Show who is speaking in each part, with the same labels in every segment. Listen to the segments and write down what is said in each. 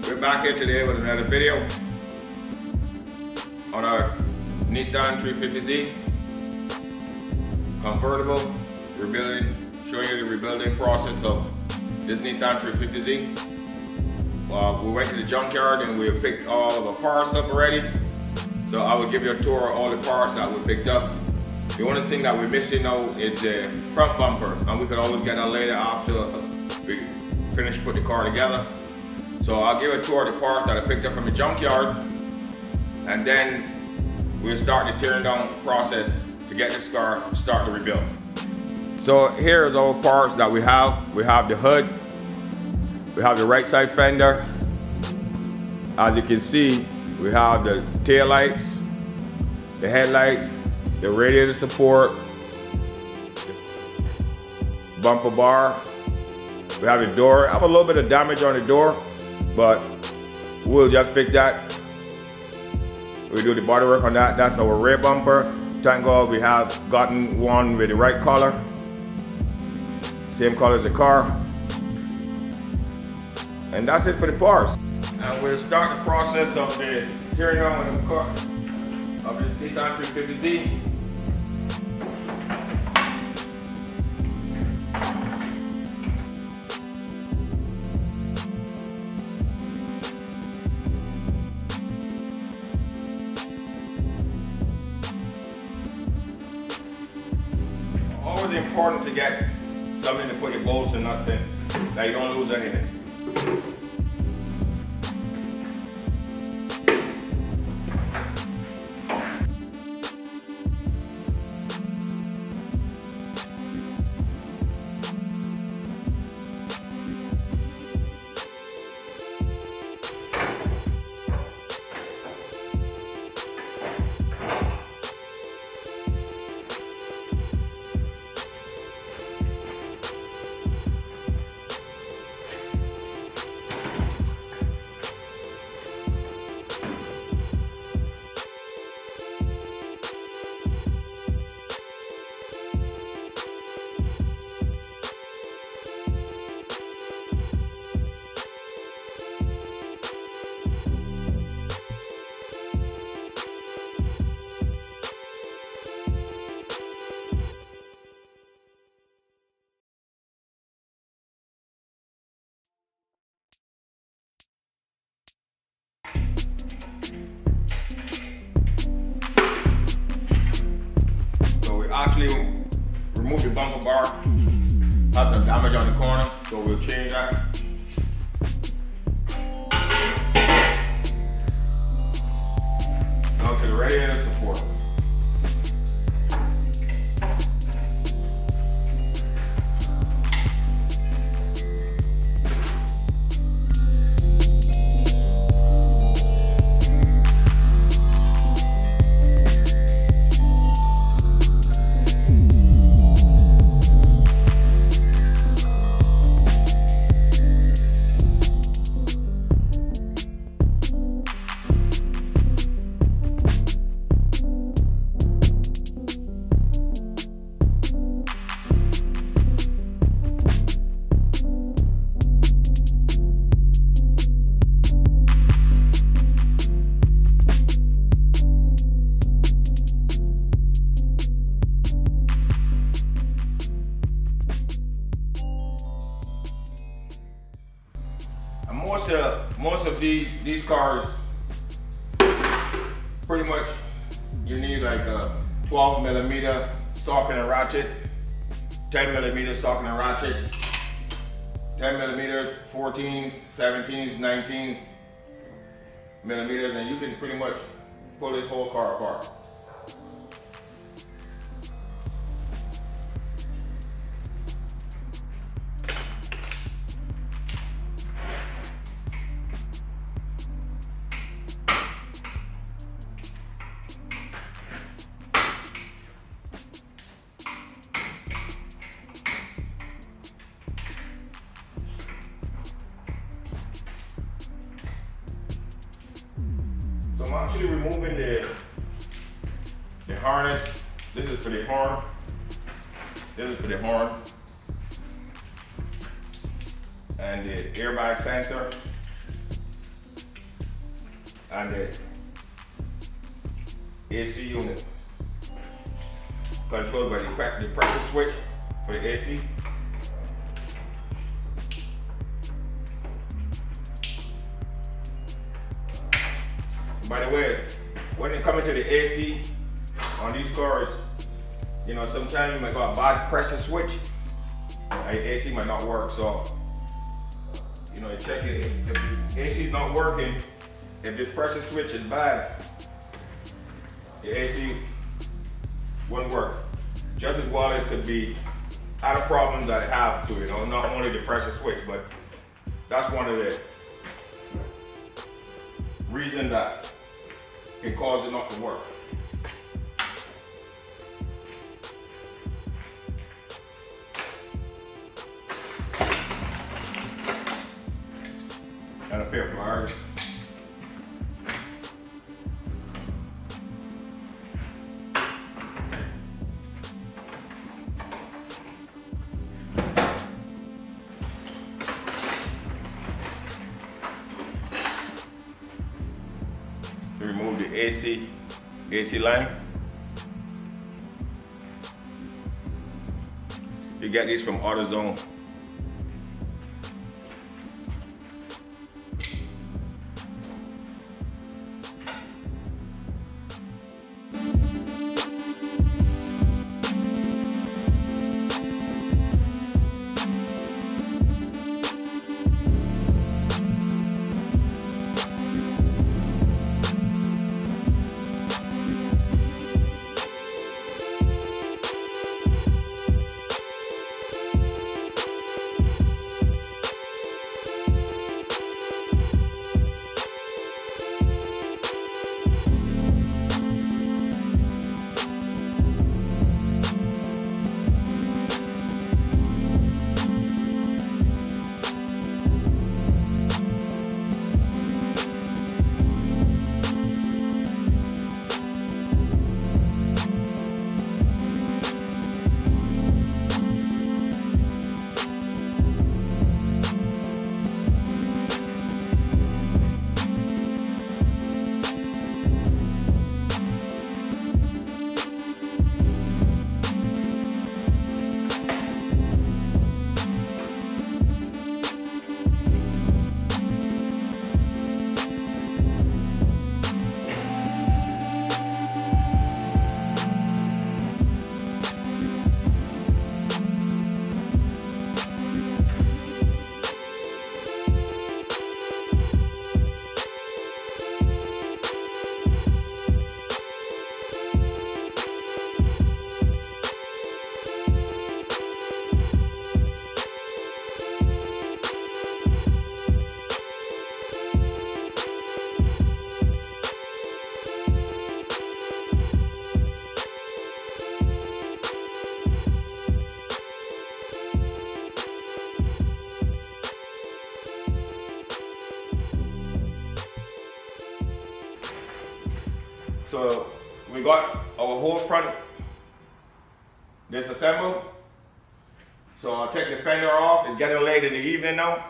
Speaker 1: We're back here today with another video on our Nissan 350Z convertible rebuilding, showing you the rebuilding process of this Nissan 350Z. We went to the junkyard and we picked all of the parts up already. So I will give you a tour of all the parts that we picked up. The only thing that we're missing now is the front bumper, and we could always get that later after we finish putting the car together. So I'll give a tour of the parts that I picked up from the junkyard, and then we'll start the tearing down process to get this car start to rebuild. So here's all the parts that we have. We have the hood, we have the right side fender. As you can see, we have the tail lights, the headlights, the radiator support, bumper bar. We have the door. I have a little bit of damage on the door, but we'll just fix that. We do the body work on that. That's our rear bumper. Thank God we have gotten one with the right color. Same color as the car. And that's it for the parts. And we'll start the process of the tearing down of the car, of this Nissan 350Z. Always important to get something to put your bolts and nuts in, that you don't lose anything. Actually remove the bumper bar. Has some damage on the corner, so we'll change that. Now to the radiator support. Most of these cars, pretty much you need like a 12mm socket and ratchet, 10mm socket and ratchet, 10mm, 14s, 17s, 19s millimeters, and you can pretty much pull this whole car apart. So I'm actually removing the harness. This is for the horn. This is for the horn. And the airbag sensor. and the AC unit, controlled by the pressure switch for the AC. By the way, when it comes to the AC on these cars, you know, sometimes you might got a bad pressure switch and the AC might not work. So, you know, you check it. If the AC is not working, if this pressure switch is bad, the AC won't work. Just as well, it could be other problems that it have to, you know, not only the pressure switch, but that's one of the reasons that can cause it not to work. And a pair of pliers. To remove the AC line. You get these from AutoZone. So we got our whole front disassembled. So I'll take the fender off. It's getting late in the evening now.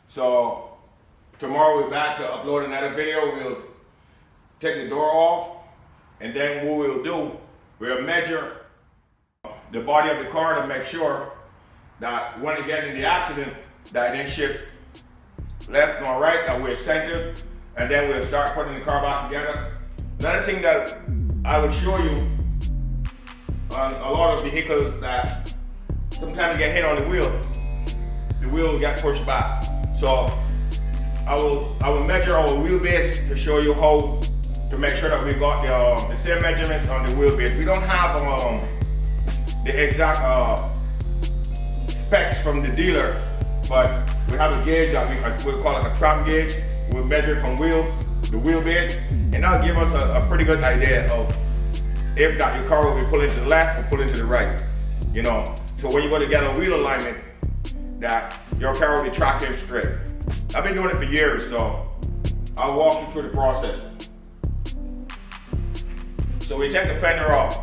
Speaker 1: So tomorrow we're back to upload another video. We'll take the door off, and then what we'll do, we'll measure the body of the car to make sure that when it gets in the accident, that it didn't shift left nor right, that we're centered, and then we'll start putting the car back together. Another thing that I would show you on a lot of vehicles that sometimes get hit on the wheel will get pushed back. So I will measure our wheelbase to show you how to make sure that we got the same measurements on the wheelbase. We don't have the exact specs from the dealer, but we have a gauge that we'll call it a trap gauge. We'll measure from the wheelbase, and that'll give us a pretty good idea of if that your car will be pulling to the left or pulling to the right. You know, so when you go to get a wheel alignment, that your car will be tracking straight. I've been doing it for years, so I'll walk you through the process. So we take the fender off.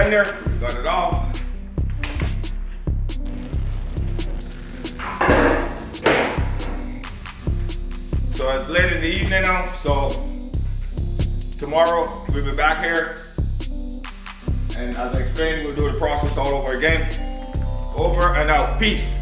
Speaker 1: fender, we got it off. So it's late in the evening now, so tomorrow we'll be back here. And as I explained, we'll do the process all over again. Over and out, peace.